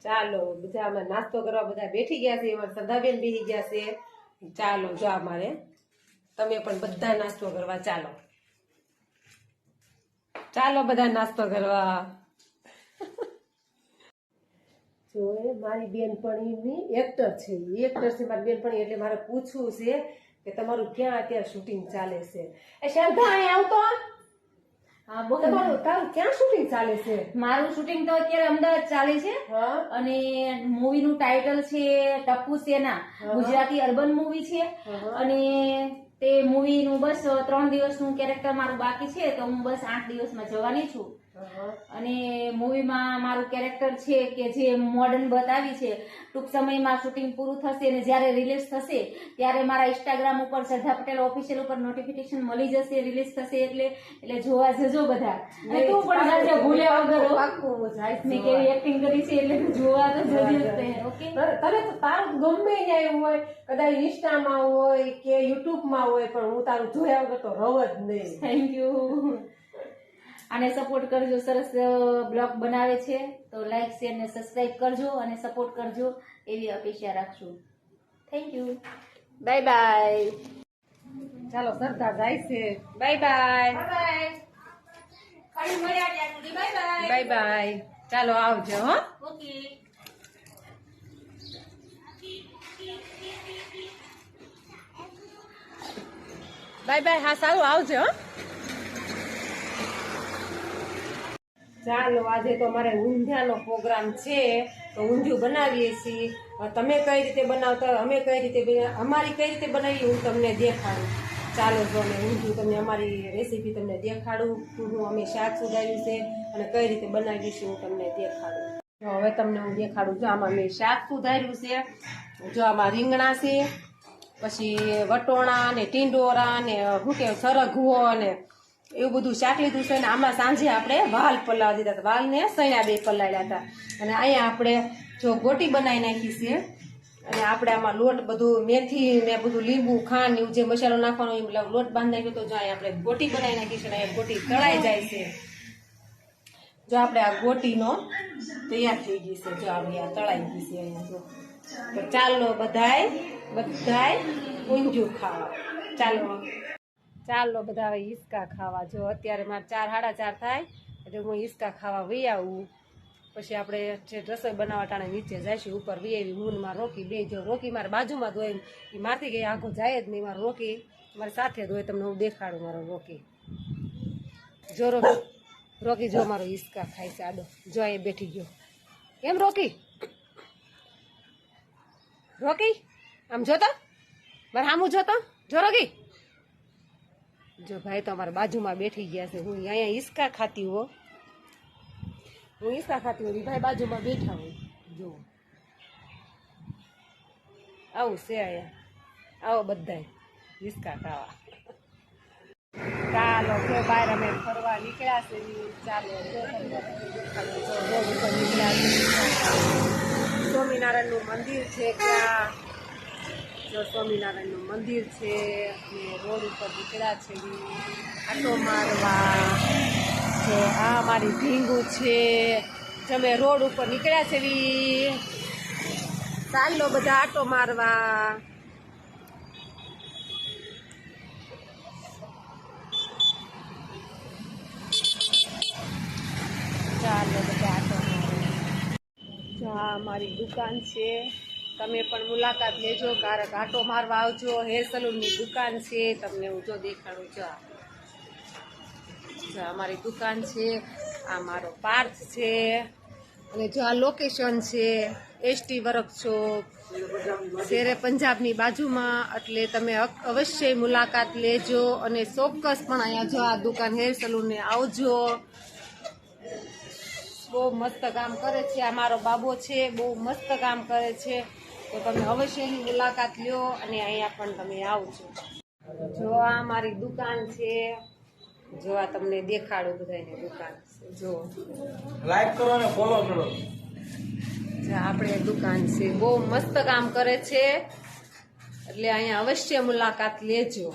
ચાલો બધા અમે નાસ્તો કરવા બધા બેઠી ગયા છે. એમાં સદાબેન બેસી ગયા છે. ચાલો જો અમારે તમે પણ બધા નાસ્તો કરવા ચાલો. ચાલો બધા નાસ્તો કરવા. જો મારી બેનપણીની એક્ટર છે, મારી બેનપણી. એટલે મારે પૂછવું છે કે તમારું ક્યાં અત્યારે શૂટિંગ ચાલે છે? એ શારદા અહીં આવતો. હા બોલ. તારું ક્યાં શૂટિંગ ચાલે છે? મારું શૂટિંગ તો અત્યારે અમદાવાદ ચાલે છે. અને મૂવી નું ટાઇટલ છે ટપ્પુ સેના. ગુજરાતી અર્બન મૂવી છે. અને તે મૂવી નું બસ 3 દિવસનું કેરેક્ટર મારું બાકી છે, તો હું બસ 8 દિવસમાં જવાની છું. અને મૂવીમાં મારું કેરેક્ટર છે કે જે મોડર્ન બતાવી છે. ટૂંક સમયમાં શૂટિંગ પૂરું થશે અને જ્યારે રિલીઝ થશે ત્યારે મારા ઇન્સ્ટાગ્રામ ઉપર શ્રદ્ધા પટેલ ઓફિશિયલ ઉપર નોટિફિકેશન મળી જશે રિલીઝ થશે એટલે જોવા જજો બધા. અને તું પણ જાજે ભૂલ્યા વગર. પાક્કું હું જઈશ. મેં કેવી એક્ટિંગ કરી છે એટલે જોવા તો જજે જ તે. ઓકે, તને તો તારું ગમે ત્યાં હોય, કદાચ ઇન્સ્ટામાં હોય કે યુટ્યુબમાં હોય, પણ હું તારું જોયા વગર તો રહું જ નહીં. Thank you. અને સપોર્ટ કરજો. સરસ બ્લોગ બનાવે છે તો લાઈક શેર ને સબસ્ક્રાઇબ કરજો અને સપોર્ટ કરજો એવી અપેક્ષા રાખશું. Thank you. Bye bye. ચાલો સરદાર જાય છે. Bye bye. Bye bye. ચાલો આવજો. હો ઓકે. Bye bye. હા સારું આવજો. હો ચાલો આજે તો અમારે ઊંધિયાનો પ્રોગ્રામ છે, તો ઊંધિયું બનાવીએ છીએ. તમે કઈ રીતે બનાવતા, અમે કઈ રીતે અમારી કઈ રીતે બનાવી હું તમને દેખાડું. ચાલો જો અમે ઊંધિયું તમને અમારી રેસીપી તમને દેખાડું. હું અમે શાક સુધાર્યું છે અને કઈ રીતે બનાવ્યું છે હું તમને દેખાડું. તો હવે તમને હું દેખાડું. જો આમાં મેં શાક સુધાર્યું છે. જો આમાં રીંગણા છે, પછી વટોણા ને ટીંડોરા ને શું કહેવાય સરગવો ને એવું બધું શાક લીધું છે. ને આમાં સાંજે આપણે વાલ પલાવી દીધા હતા. વાલ ને સૈણા 2 પલાળ્યા હતા. અને અહીંયા આપણે જો ગોટી બનાવી નાખી છે. અને આપણે આમાં લોટ બધું મેથી ને બધું લીંબુ ખાંડ એવું જે મસાલો નાખવાનો એ લોટ બાંધી નાખ્યો. તો જો અહીંયા આપણે ગોટી બનાવી નાખી છે. અહીંયા ગોટી તળાઈ જાય છે. જો આપણે આ ગોટીનો તૈયાર થઈ ગઈ છે. જો આપણે આ તળાઈ ગઈ છે અહીંયા. જો તો ચાલો બધાય ઊંધિયું ખાવા. ચાલો બધા હવે હિસકા ખાવા. જો અત્યારે મારે 4 સાડા 4 થાય એટલે હું હિસકા ખાવા વહી આવું. પછી આપણે જે રસોઈ બનાવવા ટાણે નીચે જઈશું. ઉપર વહી આવી હું મારે રોકી બે. જો રોકી મારી બાજુમાં જ હોય, એ મારથી કંઈ આખો જાય જ નહીં. મારો રોકી મારી સાથે જ હોય. તમને હું દેખાડું મારો રોકી. જો રોકી જો મારો હિસકા ખાય છે આડો. જો એ બેઠી ગયો. એમ રોકી આમ જોતો મારે સામું જોતો. જો રોકી જો ભાઈ તો અમારા બાજુમાં બેઠી ગયા છે. હું અહીંયા હિસકા ખાતી હો. ભાઈ બાજુમાં બેઠા હોય. જો આવું છે અહીંયા. આવો બધા હિસકા ખાવા. ચાલો કે બહાર અમે ફરવા નીકળ્યા છે. ચાલો નીકળ્યા છે. સ્વામિનારાયણનું મંદિર છે ત્યાં. જો સ્વામિનારાયણનું મંદિર છે અને રોડ ઉપર નીકળ્યા છે આટો મારવા. જો આ મારી ભીંગુ છે. તમે રોડ ઉપર નીકળ્યા છે. ચાલો બધા આટો મારવા. ચાલો બધા આટો મારવા. જો આ મારી દુકાન છે. તમે પણ મુલાકાત લેજો. ક્યારેક આટો મારવા આવજો. હેર સલૂનની દુકાન છે. તમને હું જો દેખાડું. જો અમારી દુકાન છે. આ મારો પાર્થ છે. અને જો આ લોકેશન છે એસટી વર્કશોપ શેરે પંજાબની બાજુમાં. એટલે તમે અવશ્ય મુલાકાત લેજો. અને ચોક્કસ પણ અહીંયા જો આ દુકાન હેર સલૂનને આવજો. બહુ મસ્ત કામ કરે છે. આ મારો બાબો છે, બહુ મસ્ત કામ કરે છે. તો તમે અવશ્યની મુલાકાત લ્યો અને અહીંયા પણ તમે આવજો. જો આ મારી દુકાન છે. જો આ તમને દેખાડું બધાની દુકાન. જો લાઈક કરો અને ફોલો કરો. આપણે દુકાન છે. બહુ મસ્ત કામ કરે છે એટલે અહીંયા અવશ્ય મુલાકાત લેજો.